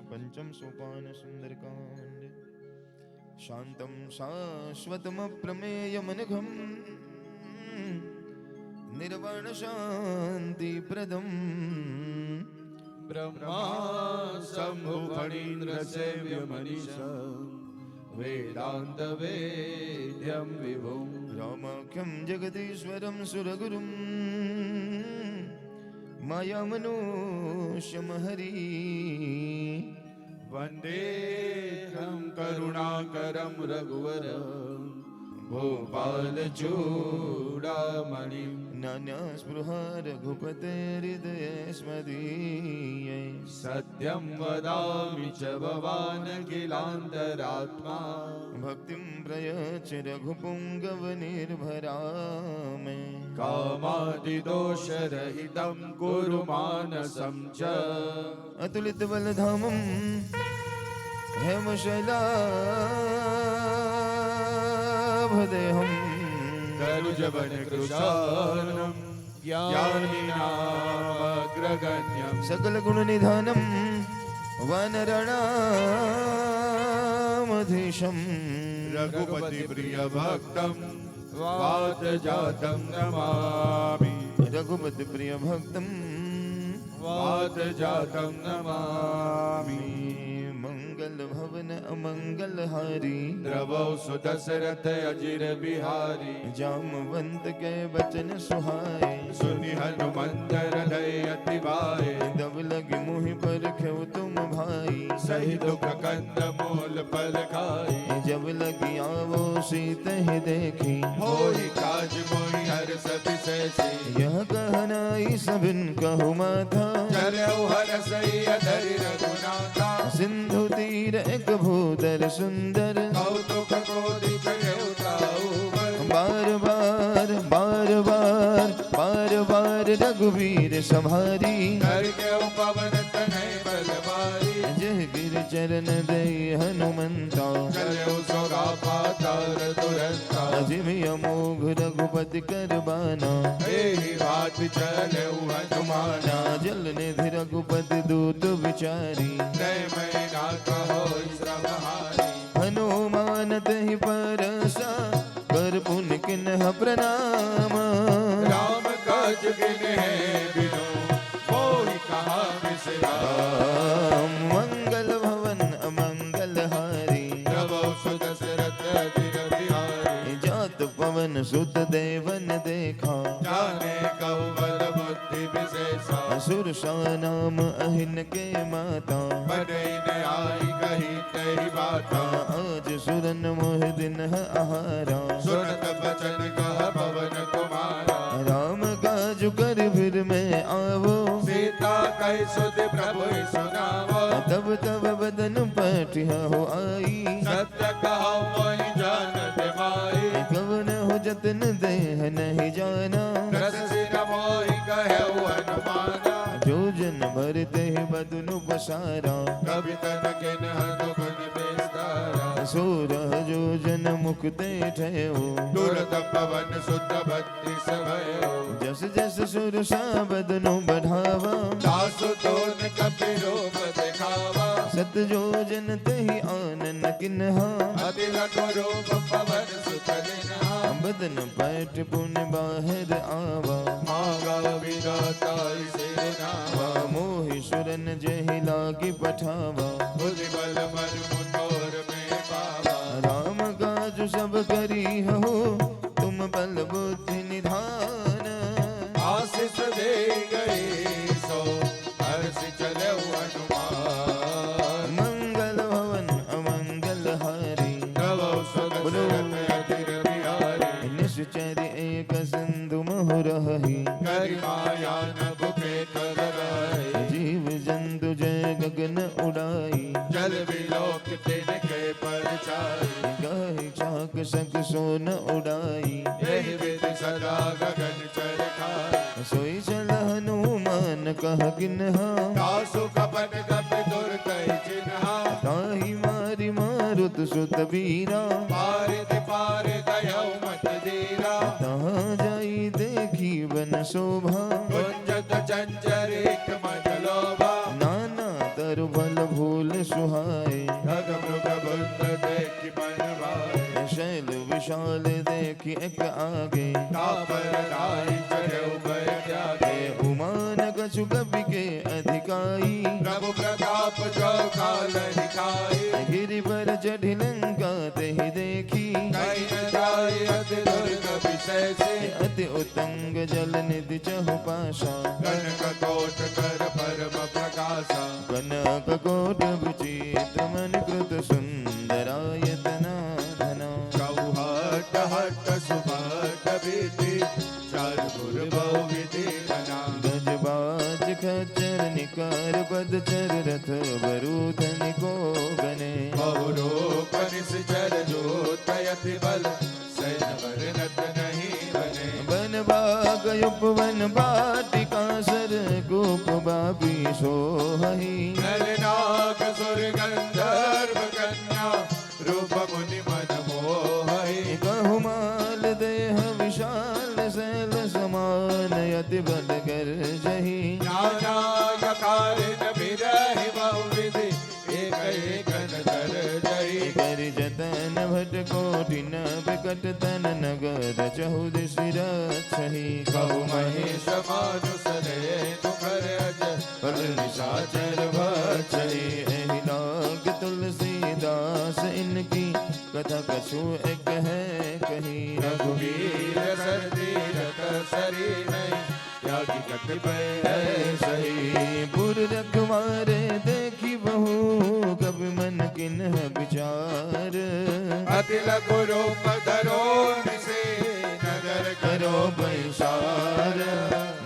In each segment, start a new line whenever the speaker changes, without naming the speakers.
पंचम सोपान सुंदरकांड। शांतं शाश्वतमप्रमेयमनघं निर्वाण शांति प्रदम
ब्रह्मा शंभु फणीन्द्र सेव्य मनीषा वेदांत वेद्यं विभुं
रामाख्यं जगदीश्वरं सुरगुरुं मायामनुष्यमहरी
वन्देऽहं करुणाकरं रघुवरं भूपालचूडामणिं
नान्यास्पृहा रघुपतेर्हृदयेस्मदीये
सत्यं वदामि च भवानखिलान्तरात्मा
भक्तिं प्रयच्छ रघुपुङ्गवनिर्भरा मे
कामादिदोषरहितं कुरु मानसं च
अतुलितबलधामं हेमशैलाभदेहं
तनुजवनकृशानं ज्ञानिनामग्रगण्यं
सकलगुणनिधानं वानराणामधीशं
रघुपतिप्रियभक्तं वातजातं नमामि
रघुपतिप्रियभक्तं
वातजातं नमामि
मंगलभवन अमंगलहारी
द्रवौ सुदशरथ अजिर बिहारी
जामवंत के बचन सुहाए
सुनि हनुमंत हृदय अति भाए
दब लगी मुहि पर खेव तुम भाई
सही दुख कंद मूल फल खाई
जब लगी आवो सीत ही देखी
होई काज मोहि हर सति सहसी
यह कहनाई सबिन कहु माथा
चलऊ हर सही अधरि रघुनाथा
सिंधु तीर एक भूदर सुंदर
कौतुक को दिखयउ ताऊ
बार बार बार बार बार बार रघुवीर सवारी
कर के पवन तनय बल भारी
जय गिर चरण दे हनुमंता
चलऊ सोगा पाताल दुरंता
अजिमि अमोघ रघुपति करबाना
एहि बात चलऊ हनुमाना
जल निधि रघुपति दूत विचारी
जय मैं ना कहो श्रवहारी
हनुमान तहि परसा कर पुन किन्ह प्रणाम
राम काज गिने बिनु मोहि कहा बिसराम
मंगल भवन अमंगल हारी
प्रभु सुदशरथ अजिर बिहारी
जात पवन सुत देवन देखा
जाने कहु बल बुद्धि विशेषा
असुर सा नाम अहिन के माता
बड़े न आई कही तेरी बाता
आज सुरन मोह दिन आहारा
सुनत बचन कह पवन कुमारा
राम काज कर फिर में आवो
सीता कहि सुध प्रभु सुनावो
तब तब बदन पटिया हो आई
सत्य कहो मोहि जानत माई
कवन हो जतन देह नहीं जाना
रस सिर मोहि कहु हनुमाना
जो जन भरते बदनु पसारा
कवि तन किन हनुमन बेस्तारा
सोरह जो जन मुक्ते ठयो
दुर्द पवन सुत भक्ति सभयो
जस जस सुर सा बदनु बढ़ावा
दासु तोन कपि रूप दिखावा
सत जो जन तहि आनन किन्हा
अति लघु रूप पवन सुत दिनहा
बदन पैठ पुण्य बाहर आवा
मागा विदाताई सेनावा
मोहि सुरन जहि लागी पठावा
बुद्धि बल मन मुटोर में पावा
राम काज सब करी हो तुम बल बुद्धि निधान
आशीष दे गए सो हर्ष चलऊ हनुमान
मंगल भवन अमंगल हारी
प्रभु सुदशरथ अजिर बिहारी
निश्चर एक सिंधु मोहरहि
करि माया न बुके कर रहे
जीव जंतु जय गगन उड़ाई
जल विलोक तिनके परछाई
गाय चाक सक सोन उड़ाई
यही विधि सदा गगन चरखाई
सोई चल हनुमान कह किन्हा
दासु कपट कपि दुर्गति चिन्हा
ताहि मारि मारुत सुत वीरा
पारित पार दयौ मत दीरा
तहाँ जाई देखी वन शोभा
कुंजत चंचरित मन लोभा
नाना तरु फल फूल सुहाए,
खग मृग बुद्ध देखि मन भाए,
शैल विशाल देखी एक आगे,
तापर दाई चढ़े उभय त्यागे,
उमान कछु कवि के अधिकाई,
प्रभु प्रताप जो काल दिखाई,
गिरि पर चढ़ी लंका तेहि देखी,
कहीं न जाए अति दुर्ग विशेषे,
अति उतंग जल निधि चहु पासा,
कनक कोट कर परम प्रकाशा,
कनक कोट विचित्र मन कृत सुंदरायतना धना,
चौहट हट सुभट भीति, चारपुर बहुविधि बना,
गजबाज खच्चर निकार पदचर रथ बरूथन को गने,
बहुरूप निश्चर जोत यति बल, सैन वर्णत नहीं बने,
वन बाग उपवन बाटिका सर गोप बापी सोहहि,
नर नाग सुर गंधर्व कन्या, रूप मुनि मन मोहि,
बहुमाल देह विशाल शैल समान यति बल कर जही,
नाना यकारिन बिरहि बहुविधि, एक एक नगर जहि,
कर जतन भट कोटिन विकट तन नगर चहुदिश रक्षहि,
कहु महेश मानुष ने तुखर अज,
फल निशाचर भक्षहि, एहि लाग तुलसीदास इनकी कथा कछु एक है कही,
रघुवीर सरदी रत सरी नहीं, त्यागी कतिपय
सही पुर रखवारे देखी बहु कवि मन किन्ह विचार,
अति लघु रूप धरो निसे, नगर
करो
करो
पैसार,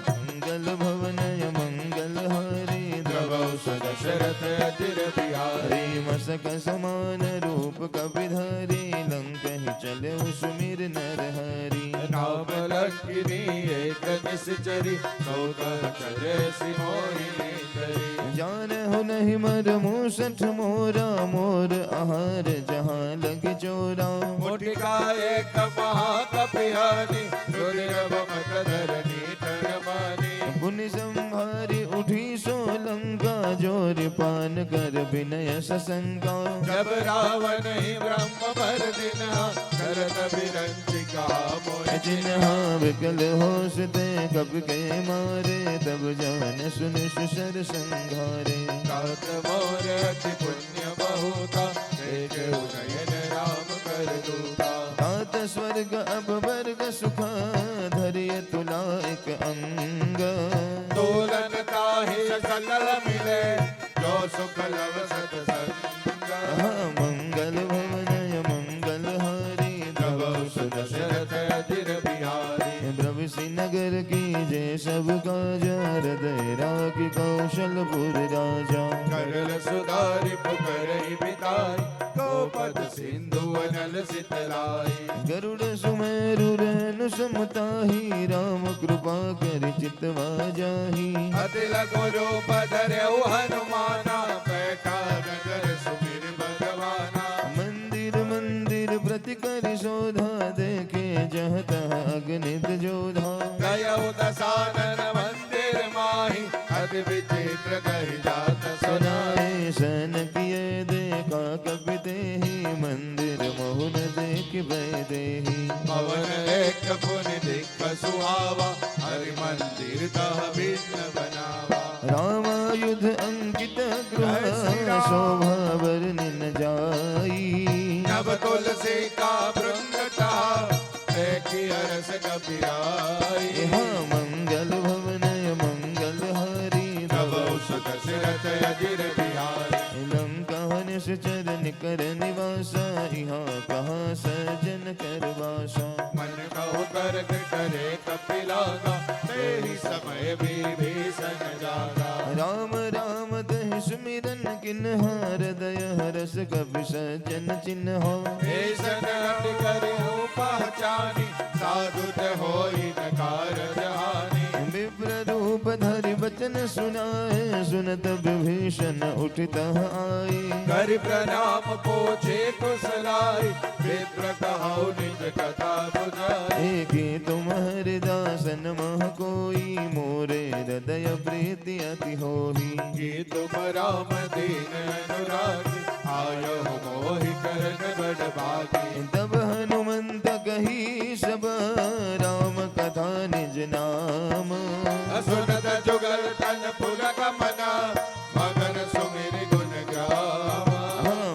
मंगल भवनय मंगल हरि द्रवौ
दशरथ अजिर बिहारी,
हरि मसक समान रूप कपिधरि, लंक ही चले सुमिर नर हरि,
नाम लक्ष्मी एक निश्चरी, सौतः चले सिमोहि करी,
जान हो नहीं मर मूसठ मोरा, मोर आहार जहाँ लग चोरा,
मुठिका एक महाकपिहानी, दुर्लभ मत धरनी ठरमानी,
पुनि संहारी उठी सोलंका, जोर पान कर विनय सशंका,
जब रावण ही ब्रह्म भर दिन, करत बिरंचिका मोहि,
जिन्हा विकल होश ते कब के मारे, तब जान सुन सुसर संघारे,
तात मोर अति पुण्य बहुता, देख उदयन राम कर दूता,
तात स्वर्ग अब वर्ग सुखा, धरिय तुला एक अंग,
तोलन ताहि सकल मिले, जो सुख लव सतसंग,
मंगल भवनय मंगल हरि,
प्रभु सुदशरथ अजिर बिहारी,
द्रविसी नगर की जय सब काजा, हृदय राखी कौशलपुर राजा,
करल सुधारि पुकर बिताई, गोपद सिंधु अनल सितलाई,
गरुड़ सुमेरु रेणु समताही, राम कृपा कर चितवा जाही,
अति लघु रूप धरऊ हनुमाना, बैठा नगर सुमिर भगवाना,
मंदिर मंदिर प्रति कर शोधा, देखे जह तह अगणित जोधा,
गयऊ दसानन मंदिर माही, अति विचित्र कहि जात सुनाई,
सुनाए सन किए देखा कवि देहि, मंदिर मोहन देख देहि,
पवन एक पुनि दिख सुहावा, हरि मंदिर तह भिन्न बनावा,
रामायुध अंकित गृह,
जय श्री राम।
शोभा वर्णन जाई,
नव तुलसी का वृंदता, देखी हरस कपिराई,
यहाँ मंगल भवनय मंगल हरि,
प्रभु सुत दशरथ अजिर बिहारी,
लंका निश्चर कर निवासा, यहाँ कहाँ सजन कर वासा,
मन कहु कर्क करे कपिलागा, तेहि समय विभीषण जागा,
राम राम तहि सुमिरन किन्हा, हृदय हरस कपि सज्जन चिन्ह,
भीषण अति करिहु पहचानी, साधु होई नकार जहानी,
विप्र रूप धरि बचन वचन सुनाए, सुनत विभीषण उठता आए।
कर प्रणाम पूछे कुशलाई, विप्र कहो निज कथा बुझाई।
एक तुम्हारे दासन मह कोई, मोरे हृदय प्रीति अति होही।
ये तुम राम दीन अनुरागी, आयो मोहि करन बड़ भागी।
तब हनुमंत कही सब, राम कथा निज नाम।
सुनत जुगल तन पुलक मना, मगन सुमिर गुण ग्राम।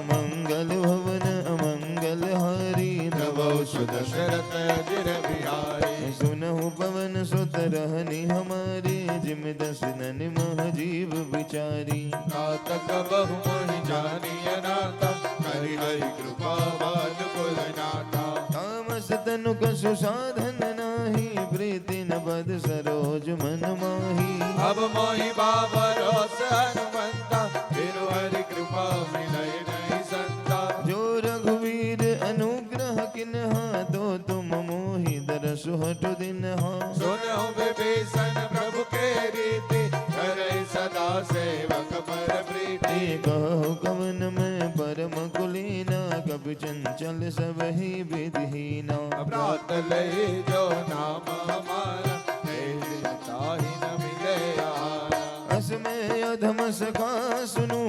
मंगल भवन अमंगल हारी,
नवो सुदशरथ अजिर बिहारी।
सुनहु पवन सुत रहनी हमारे, जिम दसनन मह जीव विचारी।
नातक बहु मोहि जानिय नाता, करि हरि कृपा बाल कुल नाथा।
तामस तनु कसु साधन नाही, प्रीति न बद सरोज मन माही।
अब मोहि बाबरोस हनुमंता, बिनु हरि कृपा मिलय नहीं संता।
जो रघुवीर अनुग्रह किन्हा, तो तुम मोहि दरसु हटु दिन्हा।
सुनहु विभीषण प्रभु के रीति, करई सदा सेवक पर प्रीति।
कहो कवन में परम कुलीना, कपि चंचल सब ही विधिहीना।
प्रात ले जो नाम हमारा, तेज ताहि न मिले आरा।
अस में अधम सखा सुनु,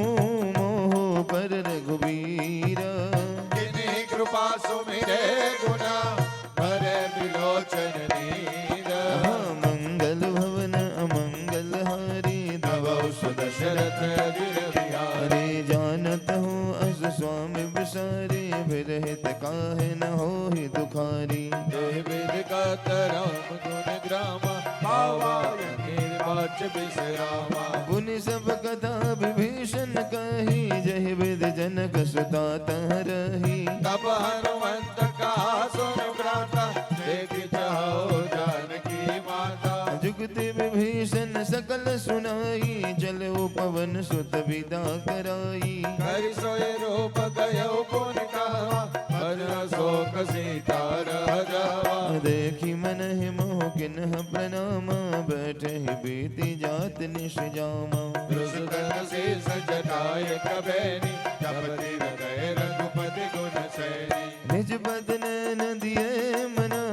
मोह पर रघुवीर।
किन्हीं कृपा सुमिरे गुना, भरे बिलोचन नीर।
मंगल भवन अमंगल हारी,
नवो सुदशरथ अजिर बिहारी।
हरे जानत हो अस स्वामी विसारे, विरहित काहे न होहि दुखारी।
देविद कत राम गुण ग्रामा, पावा निर्वाच विश्रामा।
पुनि सब कथा विभीषण कही, जहि विद जनक सुता तह रही।
तब हनुमंत कहा सुन भ्राता, देखि जाओ जानकी माता।
जुगति विभीषण सकल सुनाई, चलो पवन सुत विदा कराई।
कर सोए रूप गयो पुन कहा, हर शोक सीता रह जावा।
देखी मन मोह किन्ह प्रणामा, बैठे ही बीती जात निश जामा।
रुसदन शेष जटाय कबैनी, जपति हृदय रघुपति गुण सैनी।
निज पद नैन दिए मना,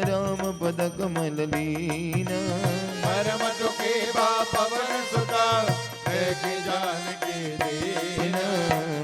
राम पद कमल लीना।
परम दुखी बा पवन सुता, देखि जानकी दीना।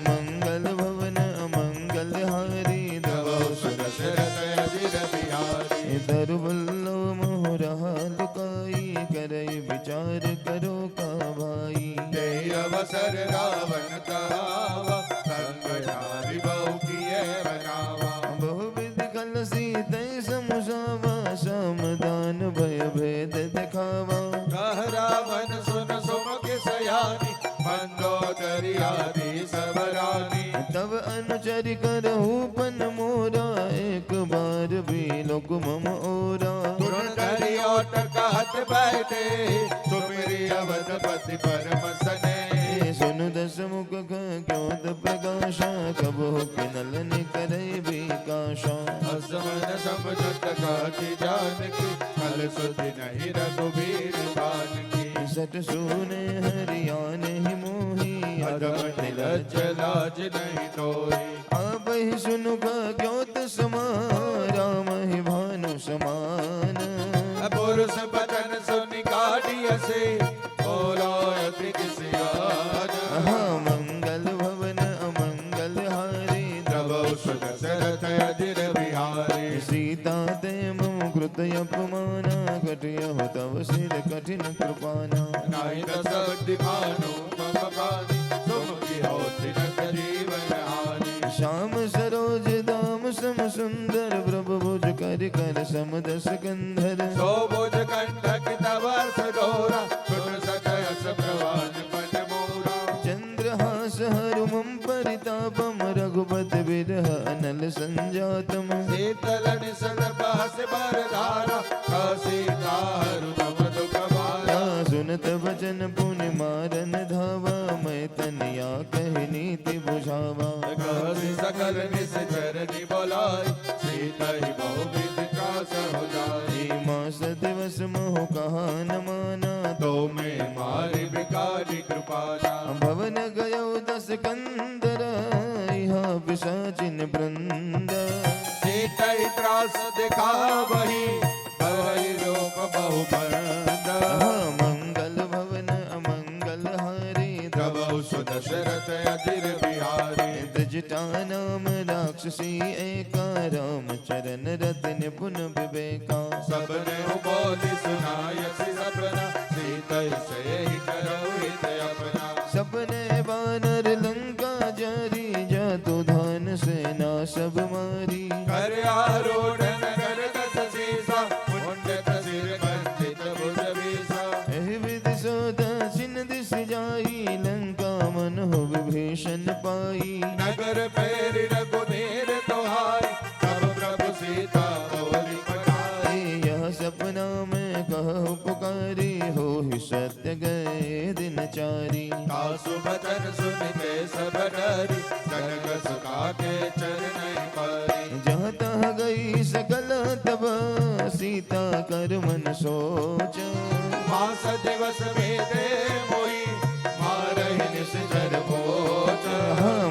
मंगल भवन अमंगल हारी,
नवो सुदशरथ अजिर बिहारी।
दरुबल्लो मोहरा लुकाई, करई विचार करो का भाई।
तेहि अवसर रावण कहावा, संकटारि बहु किए बनावा।
बहुविध कल सीते समुझावा, सामदान भय भेद दिखावा।
कह रावण सुन सुमुख सयानी, मंदोदरी आदि सब रानी।
तब अनुचरि करहु पन मोरा, एक बार भी लोक मम ओरा।
तुरन धरि ओट कहत बैठे, तुमरी अवधपति परम सने।
सुनु दस मुख क्योत प्रकाशा, कबो किनलन करई विकाशा।
असमन समझत कहति जानकी, कल सुधि नहीं रघुबीर जानकी।
सट सुने हरियान ही मोही,
अधम निलज्ज लाज नहीं तोरी।
आप ही सुनु क्योत समा, राम ही भानु समान।
पुरुष बचन सुनि काढ़िय से, बोलो अति किसियान।
मंगल भवन अमंगल हारी,
नवो सुदशरथ अजिर बिहारी।
सीता ते मम कृत अपमाना, कटियहु तव सिर कठिन कृपाना।
नाहि दस दिखानु मम बानी, सुमुखी होति न जीवन हानि।
श्याम सरोज दाम सम सुंदर, प्रभु भुज कर कर समदस कंधर।
सो भुज कंटक तवर्ष डोरा, सुन सकयस प्रवान पन मोरा।
चंद्रहास हरुमं परितापम, रघुपति विरह अनल संजातम।
शीतल निषद बहस बरधारा, सीता हरुदम दुख भारा।
सुनत वचन पुनि मारन धावा, मैं तनिया कहि नीति बुझावा।
कहसि सकल निस चरनि बोलाई, सीता ही बहु विधि नाश हो जाए।
मास दिवस मोह कहा न माना,
तो मैं मारी भिखारी कृपाना।
भवन गयो दस कंदर, यहाँ पिशाचिन वृंद।
सीतई त्रास दिखा वही, भवई रूप बहु मर्द।
मंगल भवन अमंगल हारी,
द्रवहु सुदशरथ अधीर बिहारी।
दृजटा नाम राक्षसी एका, राम चरण रति निपुण विवेका।
सबने बोली सुनाय सपना, सीतई से ही करौ हित अपना।
सपने वानर लंका जारी, जातु धान सेना सब मारी।
कर आरूढ़ नगर दस सीसा, मुंडत सिर वंचित भुज बीसा।
एहि विधि सो दक्षिण दिश जाई, लंका मन हो विभीषण पाई।
नगर पैरि रघुवीर तोहाई, तब प्रभु सीता बोली पठाई।
यह सपना में कहो पुकारी, हो ही सत्य गए दिनचारी।
तासु बचन सुनिते सब डरी, जनक सुखा के चरण परी।
जहाँ तहाँ गई सकल तब, सीता कर मन सोच।
मास दिवस भेदे मोही, मारहि निश्चर भोज।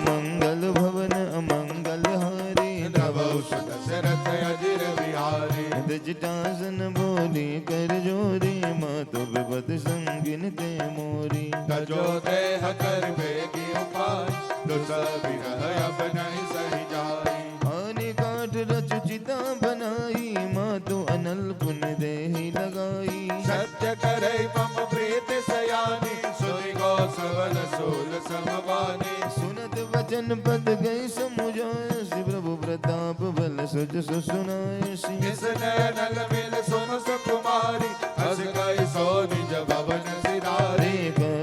मंगल भवन अमंगल हारी,
द्रवहु सुदशरथ अधीर बिहारी।
दजटासन बोली कर जोरी, मातु विपद संगिन ते मोरी।
तजो देह कर बेगी उपाय, दुसबिरह अब नहीं सही जाई।
आने काठ रचु चिता बनाई, मातु अनल पुण्य देहि लगाई।
सत्य करे मम प्रीत सयानी, सुनि गौसवन सूल समबानी।
सुनत वचन पद गई समुझाय, श्री प्रभु प्रताप बल सुज सुनाय।
इस नयनल मिल सुन सुकुमारी, हस गई सो निज भवन सिधारी।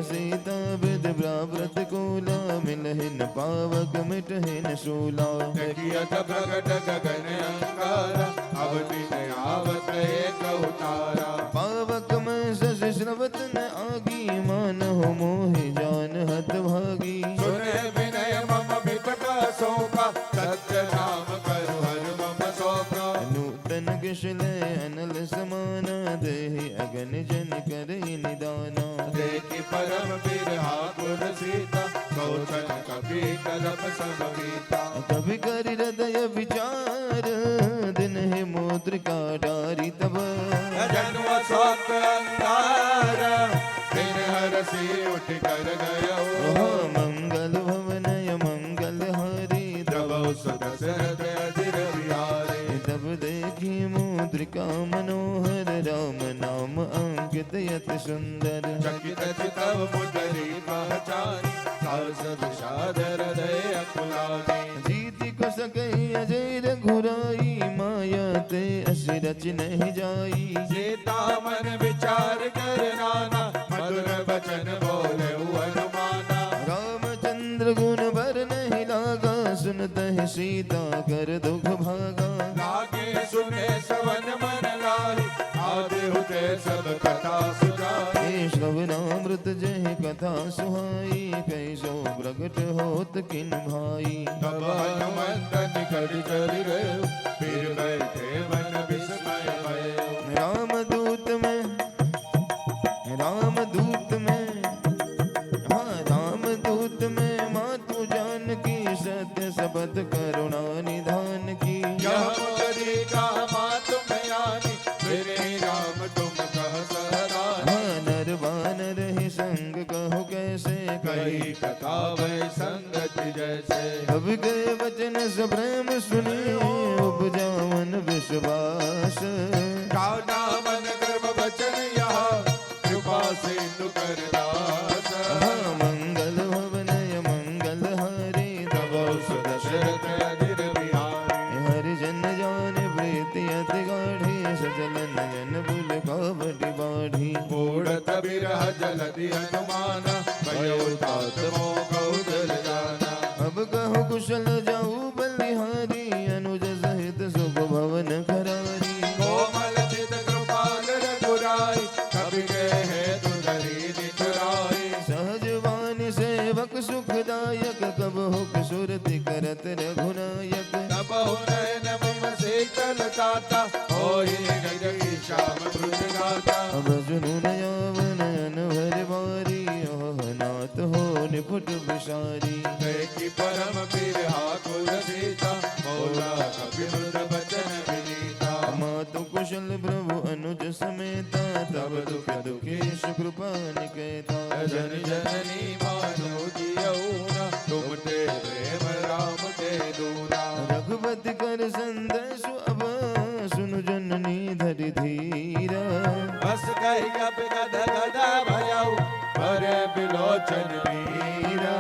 सीता विद प्राव्रत कूला, मिलहिन पावक मिटहिन शूला।
देखियत प्रगट गगन अंगारा, अब नित आवत एक उतारा।
पावक में शश श्रवत न आगी, मानहु मोहि जान हत भागी।
सुने विनय मम विपटा शोका, सत्य नाम करु हर मम शोका।
नूतन किशले अनल समाना, देहि अगन जन करे निदाना।
देखि परम बिरहा गुर सीता, सोचन कपि कलप समबीता।
कभी कर हृदय विचार, दिन है मुद्रिका डारी तब।
जन्म शोक अंगारा, दिन हरषि उठ कर गयो।
मंगल भवन मंगल हारी,
द्रवहु सुदशरथ अधीर बिहारी।
तब देखी मुद्रिका मनोहर, राम नाम अंकित यति सुंदर।
चकित चितव मुदरी पहचानी, सहस विषाद हृदय अकुलानी।
जीति को सकई अजय रघुराई, माया ते असी रच नहीं जाई।
सीता मन विचार कर नाना, मधुर बचन बोले हनुमाना।
रामचंद्र गुण बर नहीं लागा, सुनत है सीता कर दुख भागा।
लागे सुने सवन मन लाही, आदि हुते सब कथा सुनाई।
श्रवणामृत जय कथा सुहाई, कैसो प्रगट होत किन भाई।
तब हनुमंत निकट चली गए, फिर बैठे मन विस्मय भय।
रामदूत में रामदूत में मातु जानकी, सत्य सबद करुणा निधान की।
यह मुदरी का मातु बयानी, मेरे राम तुम कह सहरानी।
नर वानर ही संग कहो कैसे,
कही कथा वै संगति जैसे।
अब गए वचन सप्रेम सुने, उपजा मन विश्वास।
काना मन गर्भ वचन यहाँ, कृपा सिंधु कर दास।
मंगल भवन मंगल हारी,
द्रवहु सुदशरथ अधीर बिहारी।
हरि जन जान प्रीति अति गाढ़ी, सजल नयन बुल कावटी बाढ़ी।
मूढ़त बिरह जलधि हनुमाना, भयो तात मोह कौशल जाना।
अब कहो कुशल जाऊ बलिहारी, अनुज सहित शुभ भवन खरारी।
कोमल चित कृपाल रघुराई, कवि गए है तुधरी निठुराई।
सहजवान सेवक सुखदायक, कब हुक सुरति करत रघुनायक।
तब नयन मम शीतल ताता, हो
फुट विषारी
देखी परम पीर हाकुल सीता बोला कपिल बचन विनीता
मातु कुशल प्रभु अनुज समेता तब दुख दुखेश कृपा निकेता
जन जननी मानो जियऊना तुम ते प्रेम राम के दूना
रघुपति कर संदेश अब सुनु जननी धरि धीरा
बस कही कप गद गदा भयाऊ भरे बिलोचन मीरा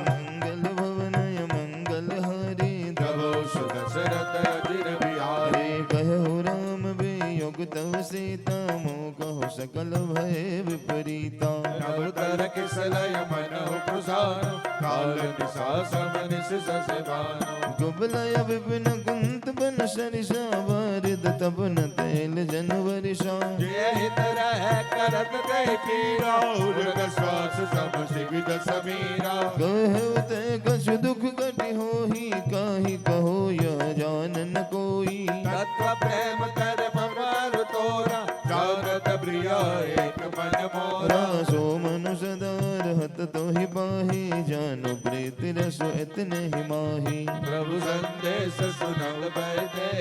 मंगल भवनय मंगल हरि
तबो सुदशरथ अजिर बिहारी
कहु राम वियोग तव सीता मोह कहो सकल भय विपरीता
नव कर किसलय मन प्रसार काल निशा समनिस ससेवानो
कुबलय विपिन कुंत बन सरिसा वारिद तपन तेल जन वरिषा
जे हित रह करत कहि पीरा उर्ग श्वास सब शिविद समीरा
कहु ते कछु दुख घटी होहि काहि कहो यह जान न कोई
तत्व प्रेम कर ममार तोरा जानत प्रिया एक मन मोरा
रासो मनु सदा रहत तोहि पाहि जानु प्रीति रसो इतने ही माही
प्रभु संदेश सुनल बैठे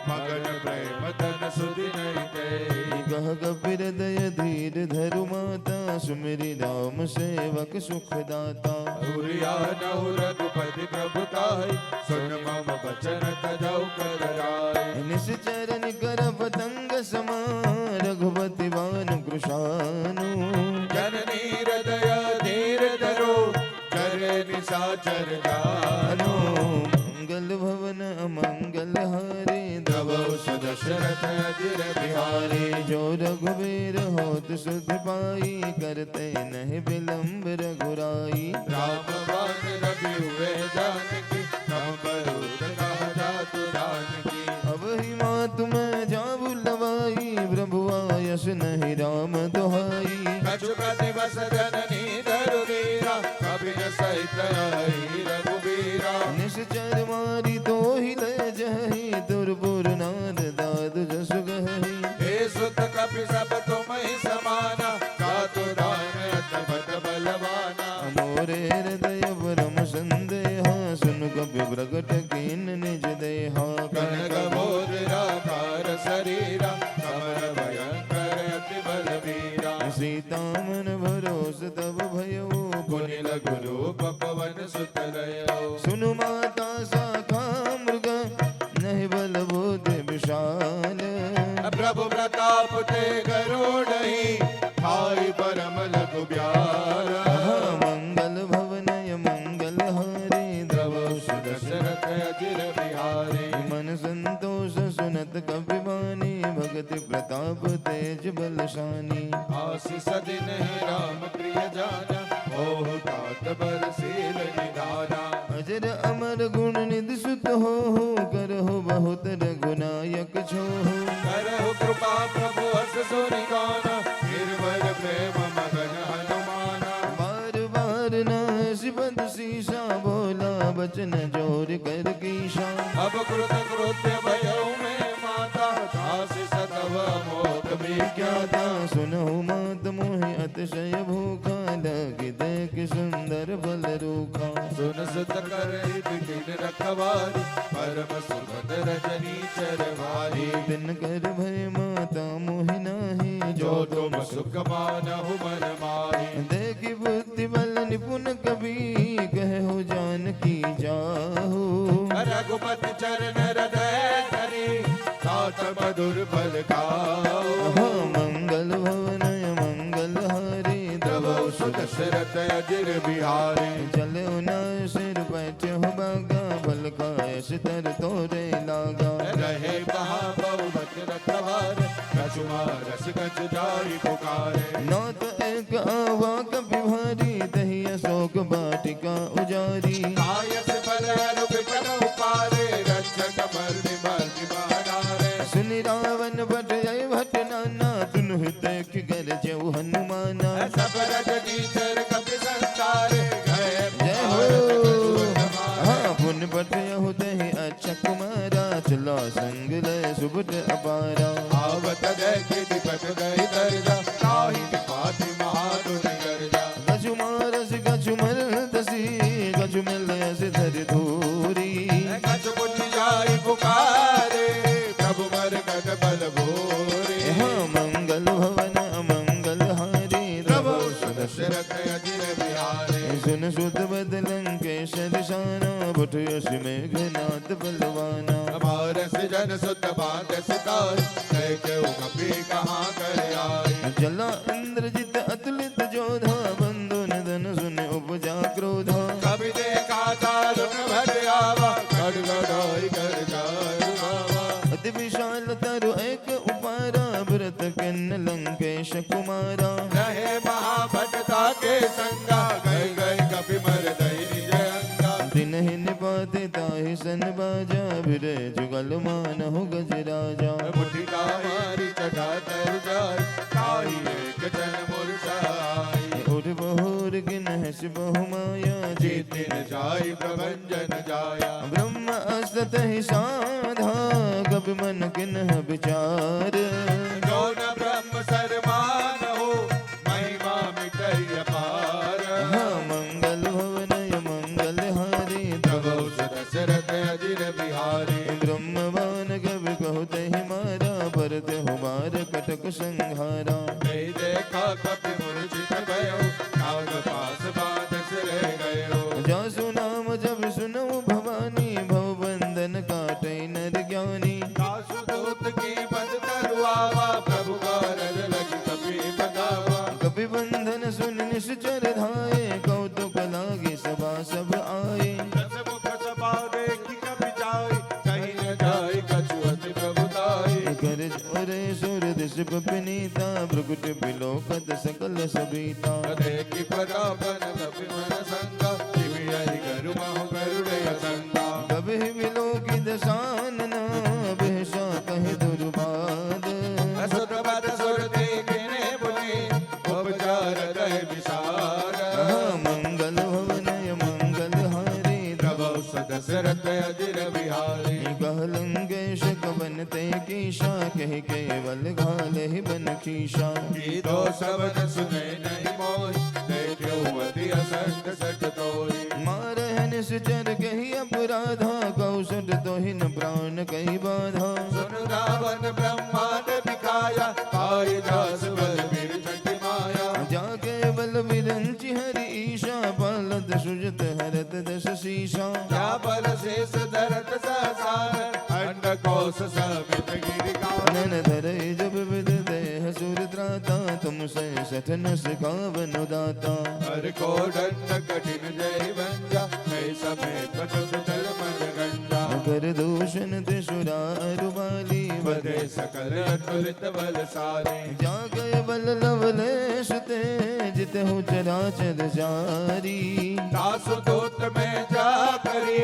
मगन प्रेम तन सुधि नहीं ते
कह कबीर दय धीर धरु माता सुमिरि राम सेवक सुख दाता
सूर्या नहु रघुपति प्रभुताई सुन मम बचन तजौ कर राय
निश्चरण कर पतंग समा रघुपति बान कृशानु
जननी हृदय धीर धरो करे निशाचर जानो
मंगल भवन अमंगल हारे
तब सुदशरथ अजिर बिहारी
जो रघुवीर होत सुध पाई करते नहीं विलंब रघुराई
राम बाण रवि हुए जानकी तम करूत कहा जातु जानकी
अब ही मात में जाबु लवाई प्रभु आयस नहीं राम दुहाई
कछुक दिवस जननी धरुवीरा कवि सहित आई रघुबीरा
निश्चर मारी तो ही ले जही तुरपुर नाद दादु जस गही
हे सुत कपि सब तुम ही समाना जातु दान अतपत बलवाना
मोरे हृदय परम संदेहा सुन कपि प्रगट कीन निज देहा
कनक मोदरा भार शरीरा समर भयंकर अति बलवीरा
सीता मन भरोस तब भयो
पुनि लघु रूप पवन सुत लयो
सुनु माता शाखा मृग नहीं बल बुद्धि विशाल
प्रभु प्रताप ते गरुड़हि खाई परम लघु ब्यारा
मंगल भवनय मंगल हरे द्रव
दशरथ अजिर बिहारी
मन संतोष सुनत कपिवानी भगति प्रताप तेज बलशानी
आशीष दिन ही राम प्रिय जाना मोह तात बरसील निधाना
अजर अमर गुण निधि सुत हो करहु बहुत रघुनायक छो
करहु कृपा प्रभु हस सुनि गाना निर्भर प्रेम मगन हनुमाना
बार बार नासि बंद सीसा बोला बचन जोर कर कीशा
अब कृत कृत्य भयो में माता दास सतव मोक विज्ञाता
सुनो मात मोहि अतिशय भूखा लगी देख सुंदर बल रूखा
सुन सुत कर बिपिन रखवारी परम सुखद रजनी चरवारी
दिन कर भय माता मोहि नाही
जो तुम सुख मानहु मन माही
देखी बुद्धि बल निपुण कवि कहो जानकी जाहु
रघुपति चरण हृदय धरी सात मधुर फल खाओ
मंगल भवनय मंगल हरे
तबो सुदशरथ अजिर बिहारी
चले न सिर बैठे हो बागा बल खाए सितर तोरे लागा
रहे कहा बहुमत रखवार कछुमा रस कछ जाई पुकारे
नौत एक आवा कपि भारी तही अशोक बाटिका उजारी
कायस बल विपन उपारे रक्षक बल विमल विमानारे
सुनि रावण भट जय भट नाना तुनु देख कर जऊ हनुमाना
सब रजनी चर कपि संसारे गए
जय हो हाँ पुन पट यहु दहि अच्छा कुमारा चला संग लय सुबट अपारा
आवत देखि दिपट गई दर्जा ताहि पाति महादुनि गर्जा
गजु मारस गजु मरद दसी कछु मिल ऐसे धर धूरी
कछ बुझ जाई पुकारे प्रभु मरकट बल भोरे
हाँ मंगल भवन अमंगल हारी
प्रभु दशरथ अजिर बिहारे
सुन सुत बदलंकेश शाना बुठ यश मेघनाथ बलवाना
अमारस जन सुत बात सितार कह क्यों कपी कहाँ कर आए
चला इंद्रजित अतुलित जोधा बंधु निधन सुन उपजा क्रोधा
कभी देखा तारुण भर आवा खड़गड़ाई कर जाए बाबा
अति विशाल तरु एक उपारा व्रत किन्न लंकेश कुमारा
रहे महाभटता के संगा गए गए कपि मर दई निज अंगा
दिन ही निपाते ताहि सन बाजा बिरे जुगल मान हो गजराजा
मुट्ठी का मारी चढ़ा तर जाए ताही एक जन मुरझाई
उर बहुर गिन हस बहुमाया
जीते न जाई प्रभंजन जाया
ब्रह्म असत ही साधा कपि मन किन विचार
जो न ब्रह्म सरमान हो महिमा मिटई अपार
हाँ मंगल भवन मंगल हारी
तब दशरथ अजिर बिहारी
ब्रह्मवान कवि कहते ही मारा परत हो बार कटक संहारा
नहीं देखा कपि मूर्छित भयो नाग पास बाध सिर गयो
जासु नाम जब सुनो भवानी भव बंधन काटे नर ज्ञानी
दासुदूत की बंद तरुआवा प्रभु का रज लगी कपि बतावा
कपि बंधन सुन निश्चर धाये कौतुक लागे सभा सब आए
दस मुख सभा देखी कपि जाई कहीं न जाई कछु अति प्रभुताई
कर जोरे सुर दिश पनीता भ्रुकुट बिलोकत सकल सबीता
देखी प्रतापन कपि मन संगा दिव्य हरि गरु महु गरुड़य संगा
कभी बिलो की दशानना बेशा कहे दुर्बाद
असुर बद सुर देखने बुने उपचार रह विसार
हाँ मंगल भवन मंगल हारी
प्रभु दशरथ अजिर बिहारी
कहलंकेश कवन ते कीशा कह केवल घाल ही बन खीशा
गीतो सबन सुने नहीं मोहि देखो अति असंग सट तोहि
मारह निश्चर कही अपराधा कौशल तो ही न प्राण कही बाधा
सुन रावण ब्रह्मांड बिकाया पाई दास बलबीर छठी माया
जाके बल विरंचि हरि ईशा पालत सुजत हरत दश शीशा
क्या बल शेष धरत सहसार अंड कोश समित गिरिका
नन धरे जब विद देह सुर त्राता तुम से सठन सिखावन दाता
हर को दंड कठिन जय बंजा मैं समेत सुतल मन गंजा
कर दूषण त्रिशुरारु वाली
बदे सकल अतुलित बलशाली
जागे बल लवलेश ते जित हो चराचर जारी
दासुदूत में जा करी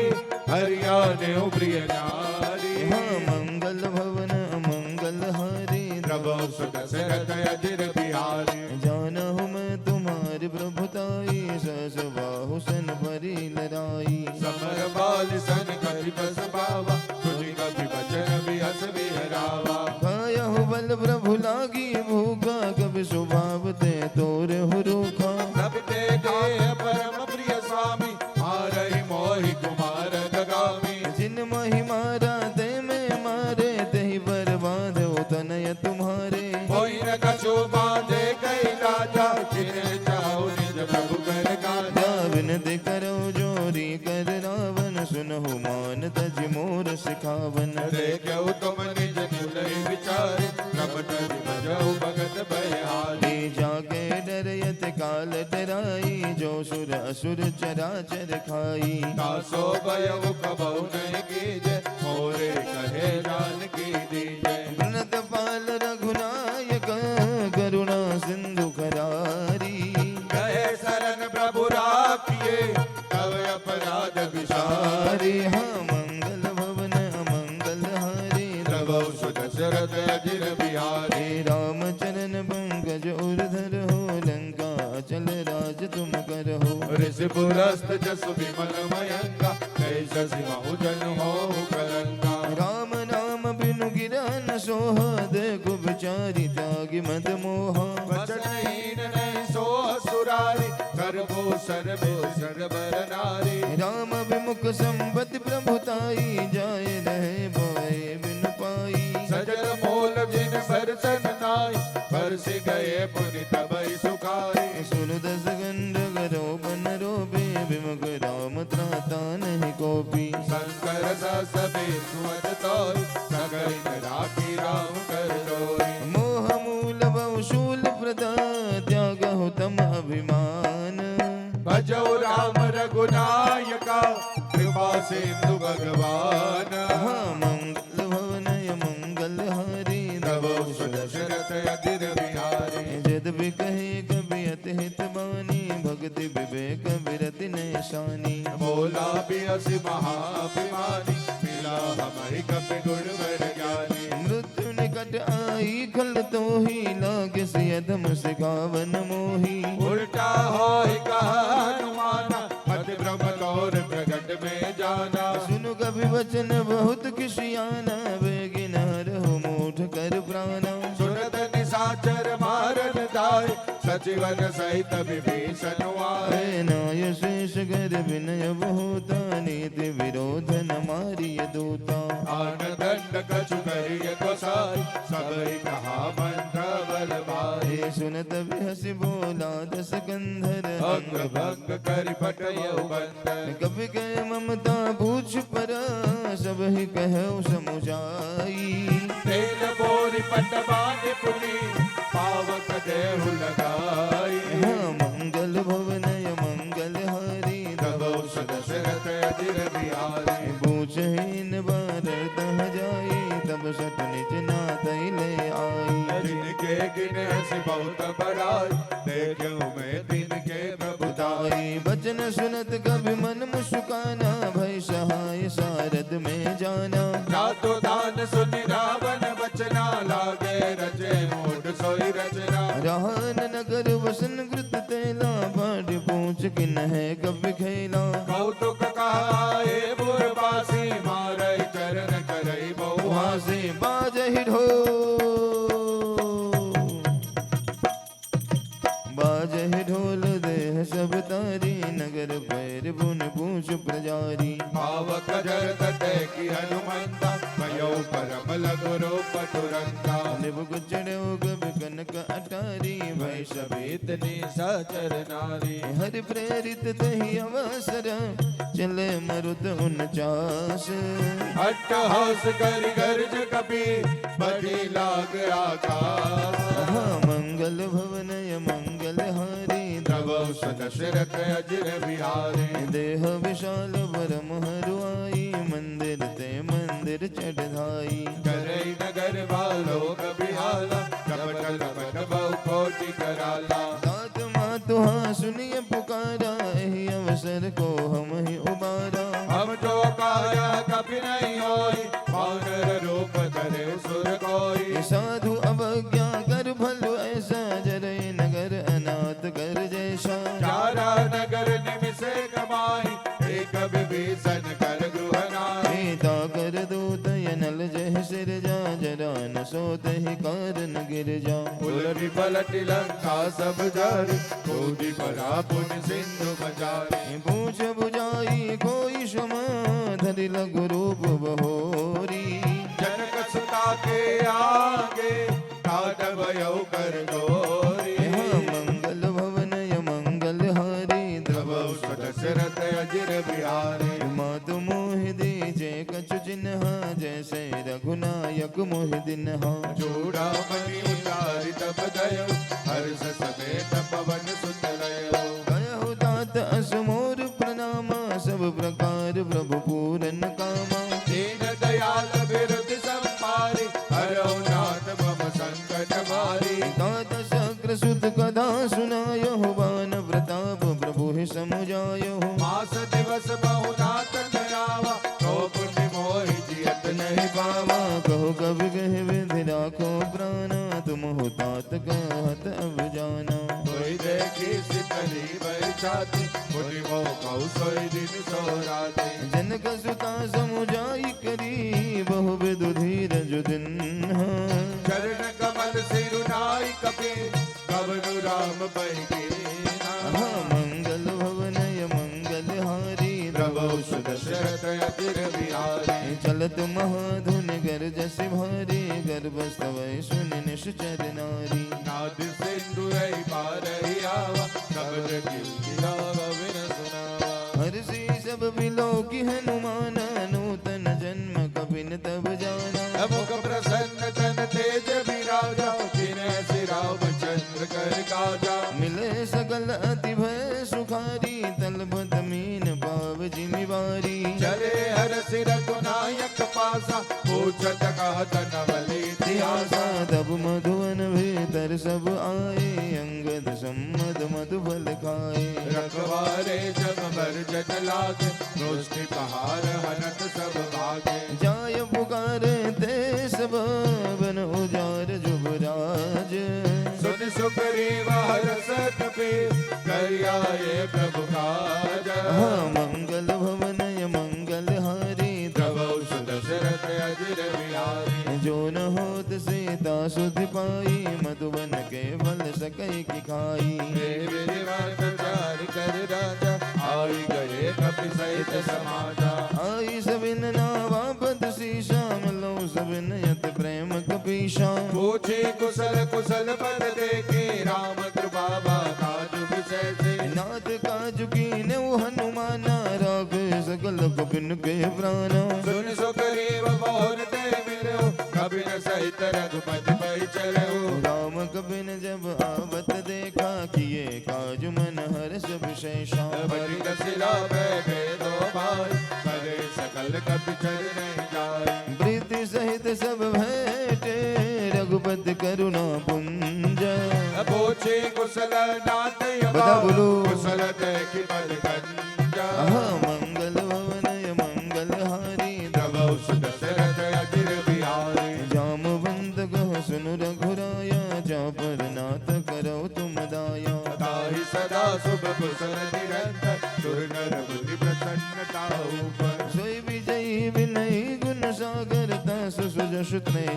हरियाणे प्रिय नारी
हाँ मंगल भवन मंगल हारी
प्रभु दशरथ अजिर बिहारी
जानहु मैं तुम्हारी प्रभुताई सस बाहु सन परी लड़ाई
समर बाल सन करि बस बावा तुझी कभी बचन भी हस बिहरावा
खायहु बल प्रभु लागी भूखा कभी स्वभाव ते तोर हो रूखा
सब ते गए परम प्रिय स्वामी मारहि मोहि कुमार गगामी
जिन मही मारा ते में मारे ते ही बर्बाद हो तनय तुम्हारे
कोई न कछु बांधे कई राजा जिन्हें चाहो निज प्रभु कर गाजा
विनती करो जोरी कर रावण सुनहु मान तज मोर सिखावन
देखो तुम निज निर्दय विचार प्रभु भजो भगत बलिहारी
जाके डरयत काल डराई जो सुर असुर चराचर खाई
दासो भयउ कबहु नहीं कीजे मोरे कहे जान की दीजे
प्रणत पाल रघुनायक करुणा सिंधु करारी
कहे शरण प्रभु राखिए तव अपराध विसार
हरि हाँ मंगल भवन मंगल हरि
प्रभु दशरथ अजिर बिहारी
हे रामचरण पंकज उर्धर हो लंका चल राज तुम कर हो
ऋषिपुरस्त जसु विमल मयंका कैसा सिमहु जन हो कलंका
राम नाम बिनु गिरा न सोह देखो ब्रह्मचारी त्यागी मद मोहा
वचनहीन नहीं सो असुरारी गर्भो सर्वे सर्वर नारी
राम विमुख संपत्ति प्रभुताई जाय रहे बोए बिन पाई
सजल मोल जिन बरसन नाई बरस गए पुनि तबई सुखाई
सुन दस गंध गरो बन रोबे विमुख राम त्राता नहीं कोपी
शंकर सबे सुमत तोय सगई राखी राम कर दोय
मोह मूल बहुशूल प्रदा त्याग हो तम अभिमान
भजो राम रघुनायका कृपा सिंधु भगवान
हाँ मंगल भवनय मंगल हारी
नवो सुदशरथ अधीर बिहारी
जद भी कहे कभी अति हित बानी भक्ति विवेक विरति नैशानी
बोला भी असि महाभिमानी मिला हमारी कपि गुण वर ज्ञानी
मृत्यु निकट आई खल तो ही लागे सियधम सिखावन मोही
उल्टा हो कहा हनुमाना अति ब्रह्म तौर प्रगट में जाना
सुनु कभी वचन बहुत किसियाना बेगिन हर हो मूठ कर प्राणा
सुनत निशाचर मारन दाय सचिवन सहित विभीषण आए
है नाय शेष कर विनय बहुता नीति विरोध न मारिय दूता
आन दंड कछु करिय गोसाई सबई कहा मंत्र बल भाई
हे सुनत हसी बोला दस कंधर
अंग भंग करि पटयउ बंदन
कभी कह ममता पूछ पर सब ही कहु समुझाई
तेल बोरी पट बांधि पुनि पावक देहु लगाई
हाँ मंगल भवनय मंगल हारी
तबो सदशरथ अधीर बिहारी
पूछहीन बार तह जाई तब सट निज नातई ले आई
जिनके गिने हंसी बहुत बड़ाई देखूं मैं तिनके प्रभुताई
ताई बचन सुनत कभी मन मुस्काना भय सहाय सारद में जाना
रातो दान सुनि रावण बचना लागे रचे मूड सोई रचना
रहन नगर वसन कृत तेला बाट पूछ किन है कभी खेला
कौतुक कहाए बुरबासी मारे चरण करई बहु
वहाँ से बाजहि ढोल देह सब तारी नगर पैर बुन पूछ प्रजारी
पावक जर तटे की हनुमंता भयो परम लगुरो पटुरंता
निबुक चढ़ो कभी कनक अटारी भय सभेत
सचर नारी
हरि प्रेरित तही अवसर चले मरुत 49
अट्टहास करि गर्ज कपि बजी लाग आकाश
हाँ मंगल भवनय मंगल हारी
द्रवौ सदशरथ अजिर बिहारी
देह विशाल बरम हरुआई मंदिर ते मंदिर चढ़ाई
करई नगर वालो कबिहाला कपट कपट बहु कोटि कराला
दात मातुहा सुनिए पुकारा यही अवसर को हम ही उबारा
हम जो काया कभी नहीं होई वानर रूप धरे सुर कोई
साधु अवज्ञा कर भलो ऐसा जरे नगर अनाथ कर जैसा
चारा नगर निमिषे कमाई एक विभीषण कर गृह नाई
सीता कर दूत यनल जह सिर जा जरा न सोत ही कारण गिर जा
उलटी पलटी लंका सब जारी कोटि परा पुण्य सिंधु बजारी
पूछ बुझाई कोई क्षमा धरि लघु रूप बहोरी
जनक सुता के आगे ठाट भयो कर गोरी
यहाँ मंगल भवनय मंगल हारी
द्रवौ सदशरथ अजिर बिहारी
मातु मोहि दीजे कछु जिन्हा जैसे रघुनायक मोहि दिन्हा
चूड़ा मणि उतारि तब दयो हर्ष समेत पवन सुत लयो
कहु तात असमोर प्रणामा सब प्रकार प्रभु पूरन कामा
दीन दयाल विरुद्ध संपारी हरौ नाथ मम संकट मारी
तात शक्र सुत कदा सुनायो बान प्रताप प्रभु ही समुझायो
मास दिवस बहु नाथ धरावा तो पुण्य मोहि जियत नहीं पावा।
कहो कब कह विधि राखो प्राणा, तुम हो तात कहत अब जाना।
कोई देखी सिकली भई छाती, मुनि मोह कहु सोई दिन सो राती।
जनक सुता समुझाई करी, बहु विधु धीरज दिन्हा।
चरण कमल सिरुनाई कपि, कवनु राम पैकीना।
मंगल भवनय मंगल हारी,
प्रभु सुदशरथ अजिर बिहारी।
चलत महाधुन गरजस भारी, गर्भस्तवै सुन निश्चर नारी।
नाद सिंधु रही पार ही आवा, कबल गिलाव विन सुनावा।
हर्षि सब बिलो की हनुमान, नूतन जन्म कपिन तब जाना।
मुख प्रसन्न तन तेज विराजा, जिन्हें श्री रामचंद्र कर काजा।
मिले सकल अति भय सुखारी, तलबत मीन पाव जिमिवारी।
चले हर सिर गुनायक पासा, पूछत कहत नवल इतिहासा।
तब मधुवन भीतर सब आए, अंगद सम्मत मधुबल खाए।
रखवारे जब बर जट लागे, रोशनी पहाड़ हनत सब भागे।
जाय पुकारे ते सब, बन उजार जुबराज।
सुन सुग्रीव हरष कपि, कर आए प्रभु काज।
मंगल भवनय मंगल हारी,
प्रभु सुदशरथ अजिर बिहारी।
जो न होत सीता सुधि पाई, मधुबन के फल सकई की खाई।
विचार कर राजा, आई गए कपि सहित समाजा।
आई सबिन नावापत शीशा, मिलो सबिन यत प्रेम कपीशा।
पूछे कुशल कुशल पद देखे, राम कृपा काज विशेष।
नाथ काज कीन्हे हनुमाना, राख सकल कपिन के प्राणा।
सुन सुग्रीव मोहन ते मिलो, कपिन सहित रघुपति पै चलो।
राम कपिन जब आवत देखा, किए काज मन हर्ष विशेषा।
बलि दशिला बैठे दो भाई, करे सकल कपि चर नहीं जाए।
प्रीति सहित सब भेंटे, रघुपति करुणा पुंज।
पूछे कुशल नाथ
बता बोलो।
कुशल देखि बल गंजा।
मंगल भवनय मंगल हारी,
प्रभु सुदशरथ अजिर बिहारी।
जामवंत कहो सुनु रघुराया, जा पर नाथ करो तुम दाया।
ताहि सदा शुभ कुशल निरंतर, सुर नर बुद्धि प्रसन्नता ऊपर।
सोई विजयी विनयी गुण सागर, तस सुजस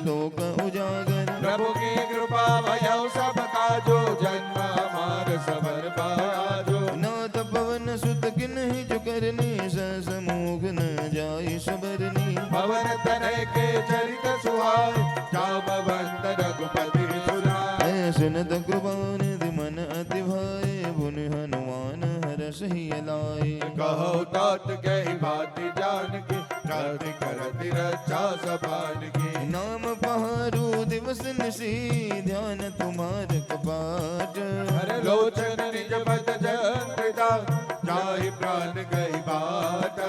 लोक उजागर।
प्रभु की कृपा भयउ सब काजो, जन्म हमार सबर पाजो।
नाथ पवन सुत किन्हि जो करनी, सहस मोघ न जाई सबरनी।
पवन तनय के चरित सुहाए, जामवंत रघुपति सुनाए।
सुनत कृपानिधि मन अति भाए, पुनि हनुमान हरष ही लाए।
कहो तात गई भाति जान की, राति करति रक्षा सपान की।
नाम पहारू दिवस निशी, ध्यान तुम्हार कपाट।
हर लोचन निज पद जंत्रिता, जाहि प्राण गई बाट।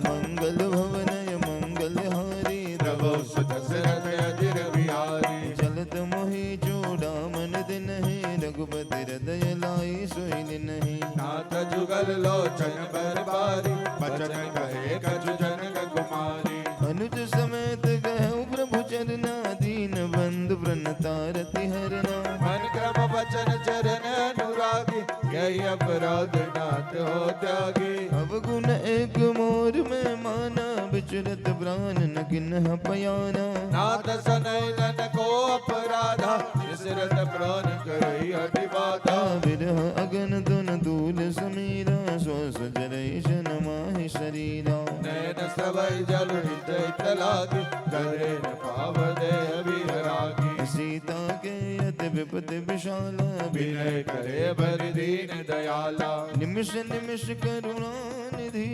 मंगल भवनय मंगल हारी,
प्रभु सुदशरथ अजिर बिहारी।
चलत मोहि चूड़ामन दिन है, रघुपति हृदय लाई सोई नहीं।
नाथ जुगल लोचन बरबारी, बचन कहे कछु जनक कुमारी।
अनुज समेत कहूँ प्रभु चरना, दीन बंधु प्रणतारति हरना।
मन क्रम वचन चरण अनुरागी, यही अपराध नाथ हो त्यागी।
अवगुण एक मोर में माना, विचरत प्राण न किन्ह पयाना।
नाथ सनयन को अपराधा, विसरत प्राण करई अति बाधा।
विरह अगन तुन दूल समीरा, श्वास जरई शन माहि शरीरा।
नयन सबई जल हृदय तलागी, करे न पाव देह विहरागी।
सीता के अति विपति विशाला,
विनय करे बर दीन दयाला।
निमिष निमिष करुणा निधि,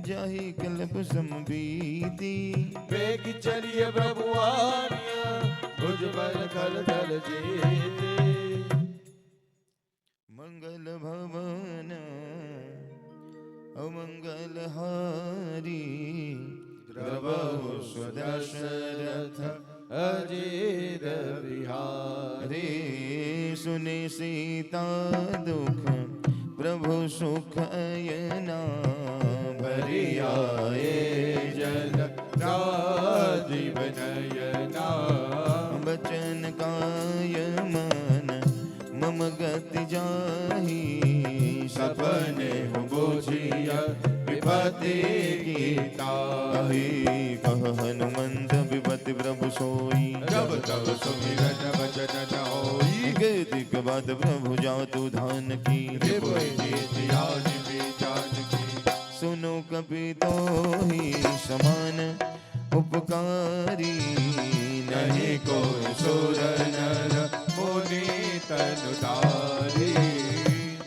जाहि कल्प समबीति।
बेग चलिए प्रभु आनिया, भुज बल कर जल जीती।
मंगल भवन अमंगल हारी,
द्रवहु सुदशरथ अजिर बिहारी।
रे सुने सीता दुख, प्रभु सुख अयना।
भरी आए जल राज भक्ति गीता
कही कह हनुमंत विपति प्रभु सोई
जब तब सुमिरन वचन न होई
कीर्ति के बाद प्रभु जातु धान की
रिपुई कीर्ति आदि जान की
सुनो कपि तो ही समान उपकारी
नहीं कोई सुर नर मुनि तनुधारी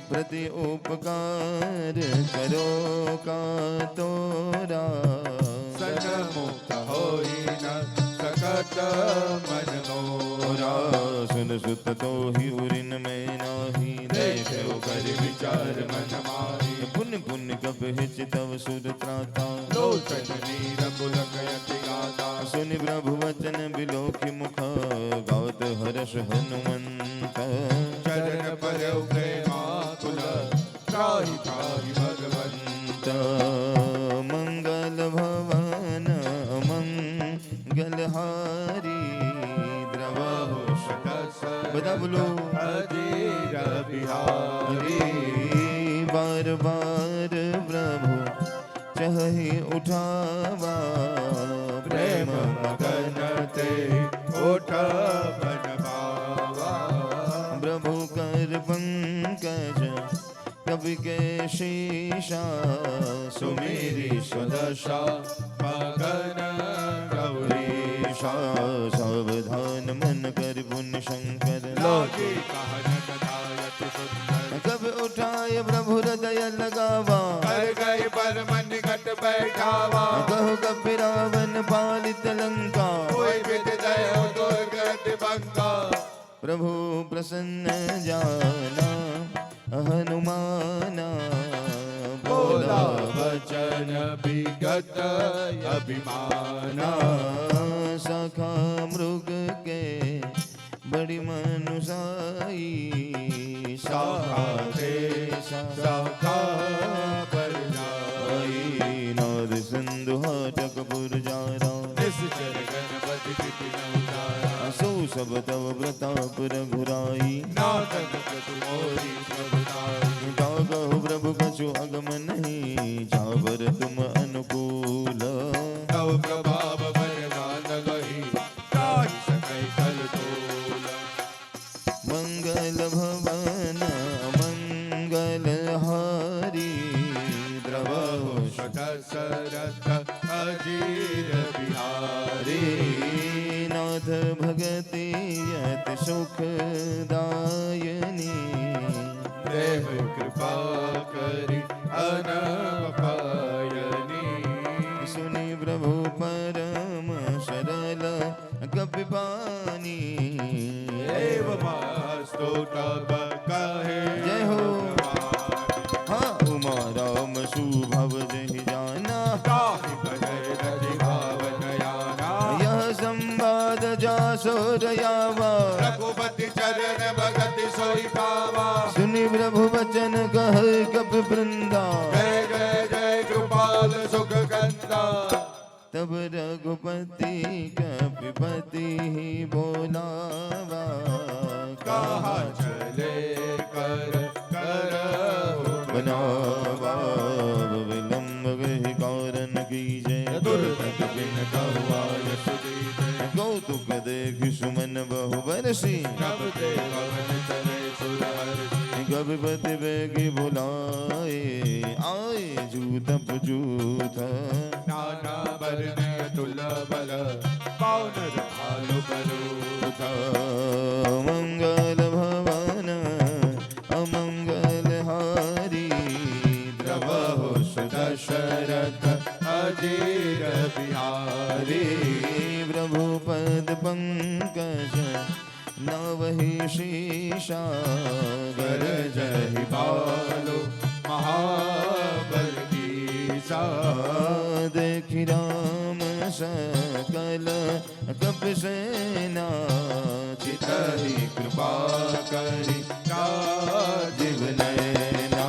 प्रति उपकार करो का तोरा
सन्मुख होई न सकत मन मोरा
सुन सुत तो ही उरिन में नाही
देखो कर विचार मन माही
पुण्य पुण्य कप हिच तव सुर त्राता
लोचन नीर पुलकयति गाता
सुनि प्रभु वचन बिलोकि मुख गात हर्ष हनुमंत
चरण पर प्रेमाकुल त्राहि त्राहि भगवंत
मंगल भवन मंगलहारी द्रवहु बता बोलो
अधीर बिहारी
बार बार प्रभु चहि उठावा
प्रेम मगन ते ओठ बन बावा
प्रभु कर पंकज कवि के शीशा
सुमेरी सुदशा मगन गौरीशा
सावधान मन कर पुण्य शंकर
लागे कहन कथायत सुंदर
कब उठाए प्रभु हृदय लगावा
कर गए पर मन घट बैठावा
कहो कब रावण पालित लंका
कोई विद दय दुर्गत बंका
प्रभु प्रसन्न जाना हनुमाना
बोला वचन विगत अभिमाना
सखा मृग के बड़ी मनुसाई
साखा ते साखा पर जाई
नाद सिंधु हाटक पुरजारा
निश्चर गणपति विपिन उजारा
सो सब तव प्रताप रघुराई
नाटक तुमोरी प्रभुताई
कहो प्रभु कछु अगम नहीं जावर तुम अनुकूल
तव प्रभाव बरदान गही ताहि सकै कल तोल
मंगल भवन मंगल हारी द्रवहु
शतसरथ अजीर बिहारी
नाथ भगति यति सुखदायनी
देव कृपा करि अनपायनी
सुनि प्रभु परम सरल कपिपानी
एव मास्तु तब कहे
जय हो। हाँ उमा राम सुभव जहि जाना
ताहि भजय रति भावन याना
यह संवाद जासो रयावा
रघुपति चरण भगति सोई पावा
सुनि प्रभु वचन कह कपि वृंदा
जय जय जय कृपाल सुख कंदा
तब रघुपति कपिपति बोलावा
कहा चले कर
बनावा विलम्ब गृह कारण कीजय
दुर्गत बिन कहुआय सुजीत
कौतुक देख सुमन बहु बरसी
नभ देवन चले सुरहर्षि
कपिपति बेगी बुलाए आए जूतप जूथ
नाना वर्ण तुलबल पावन भालु बरूथ
मंगल भवन अमंगल हारी
द्रवहु सुदशरथ अजीर बिहारी
प्रभु पद पंकज नवहि शीशा
कर जहि बालो महाबल कीसा
देखि राम सकल कपि सेना
चितहि कृपा करि
जीव नयना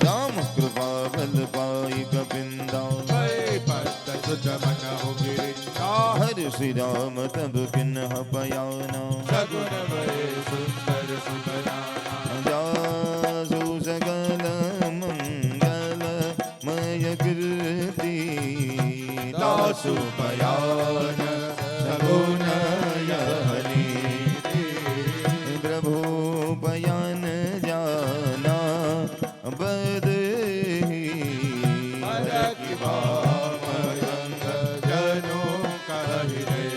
राम कृपा बल पाई कपिंदा
पत सुत मन हो गिरिंदा
हर श्री राम तब किन्ह पयाना
सगुन भय सुंदर सुतनाना
जासु सकल मंगल मय कीर्ति
दासु बयान सगुण यहनी
प्रभु बयान जाना बदही
हर की बामरंग जनो कहि रे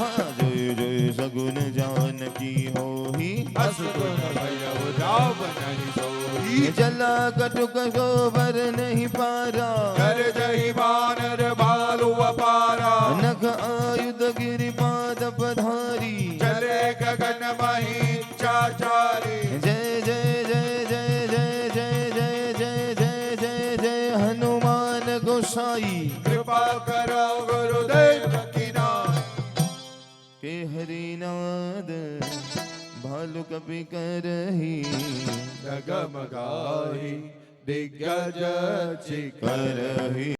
हाँ जय जय सगुन जान की हो ही
असुर भयउ रावण सोई
जला कटुक गोबर नहीं पारा
कर जहि बानर भालु अपारा
नख आयुध गिरिपाद पधारी
चले गगन मही चाचारी
जय जय जय जय जय जय जय जय जय जय जय हनुमान गोसाई
कृपा करो गुरुदेव की नाम
के हरिनाद भालु कपि करही
जगमगाही दिग्गज चिकर
करही